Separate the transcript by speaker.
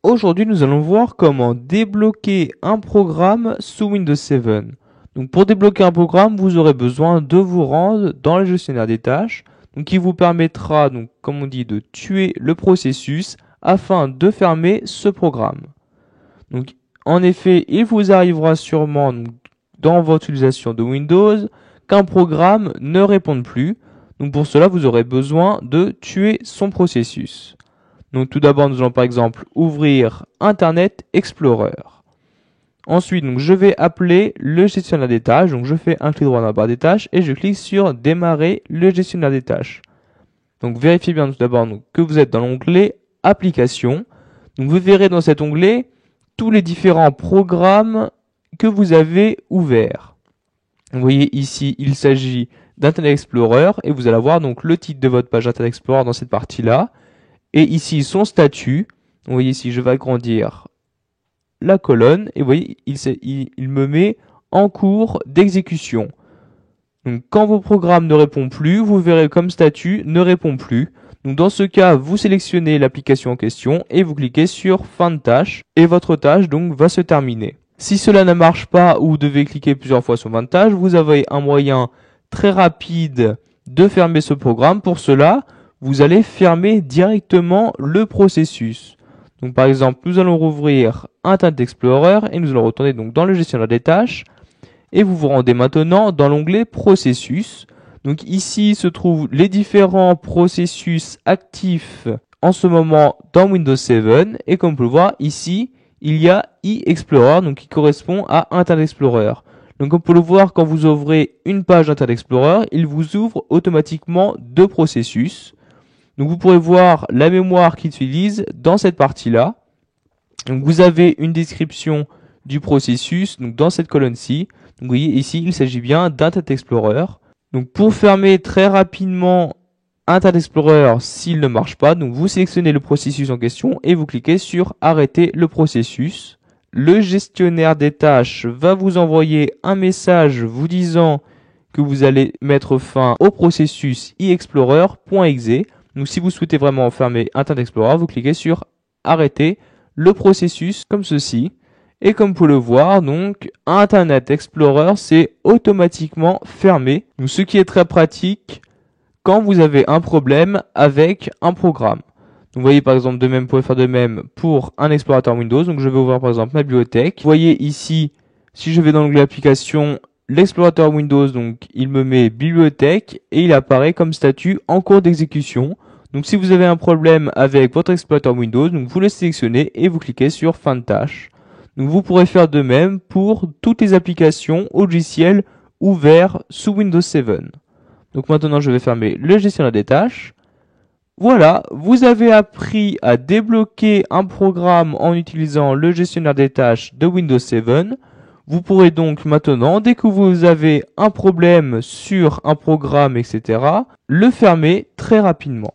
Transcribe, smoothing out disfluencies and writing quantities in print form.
Speaker 1: Aujourd'hui, nous allons voir comment débloquer un programme sous Windows 7. Donc, pour débloquer un programme, vous aurez besoin de vous rendre dans le gestionnaire des tâches, donc qui vous permettra, donc, comme on dit, de tuer le processus afin de fermer ce programme. Donc, en effet, il vous arrivera sûrement dans votre utilisation de Windows qu'un programme ne réponde plus. Donc, pour cela, vous aurez besoin de tuer son processus. Donc tout d'abord, nous allons par exemple ouvrir Internet Explorer. Ensuite, donc, je vais appeler le gestionnaire des tâches. Donc je fais un clic droit dans la barre des tâches et je clique sur Démarrer le gestionnaire des tâches. Donc vérifiez bien tout d'abord que vous êtes dans l'onglet Applications. Donc vous verrez dans cet onglet tous les différents programmes que vous avez ouverts. Vous voyez ici, il s'agit d'Internet Explorer et vous allez avoir donc le titre de votre page Internet Explorer dans cette partie-là. Et ici, son statut. Vous voyez ici, je vais agrandir la colonne. Et vous voyez, il me met en cours d'exécution. Donc, quand vos programmes ne répondent plus, vous verrez comme statut ne répond plus. Donc, dans ce cas, vous sélectionnez l'application en question et vous cliquez sur fin de tâche. Et votre tâche, donc, va se terminer. Si cela ne marche pas ou vous devez cliquer plusieurs fois sur fin de tâche, vous avez un moyen très rapide de fermer ce programme. Pour cela, vous allez fermer directement le processus. Donc par exemple, nous allons rouvrir Internet Explorer et nous allons retourner donc dans le gestionnaire des tâches et vous vous rendez maintenant dans l'onglet processus. Donc ici se trouvent les différents processus actifs en ce moment dans Windows 7 et comme vous pouvez le voir ici, il y a eExplorer donc qui correspond à Internet Explorer. Donc comme vous pouvez le voir, quand vous ouvrez une page d'Internet Explorer, il vous ouvre automatiquement deux processus. Donc vous pourrez voir la mémoire qu'il utilise dans cette partie-là. Donc vous avez une description du processus donc dans cette colonne-ci. Donc vous voyez ici, il s'agit bien d'Internet Explorer. Donc pour fermer très rapidement Internet Explorer s'il ne marche pas, donc vous sélectionnez le processus en question et vous cliquez sur Arrêter le processus. Le gestionnaire des tâches va vous envoyer un message vous disant que vous allez mettre fin au processus eExplorer.exe. Donc si vous souhaitez vraiment fermer Internet Explorer, vous cliquez sur Arrêter le processus comme ceci. Et comme vous pouvez le voir, donc Internet Explorer s'est automatiquement fermé. Donc, ce qui est très pratique quand vous avez un problème avec un programme. Donc, vous voyez par exemple de même, vous pouvez faire de même pour un explorateur Windows. Donc je vais ouvrir par exemple ma bibliothèque. Vous voyez ici, si je vais dans l'onglet Applications, l'explorateur Windows, donc il me met bibliothèque et il apparaît comme statut en cours d'exécution. Donc si vous avez un problème avec votre explorateur Windows, donc vous le sélectionnez et vous cliquez sur fin de tâche. Donc vous pourrez faire de même pour toutes les applications ou logiciels ouverts sous Windows 7. Donc maintenant je vais fermer le gestionnaire des tâches. Voilà, vous avez appris à débloquer un programme en utilisant le gestionnaire des tâches de Windows 7. Vous pourrez donc maintenant, dès que vous avez un problème sur un programme, etc., le fermer très rapidement.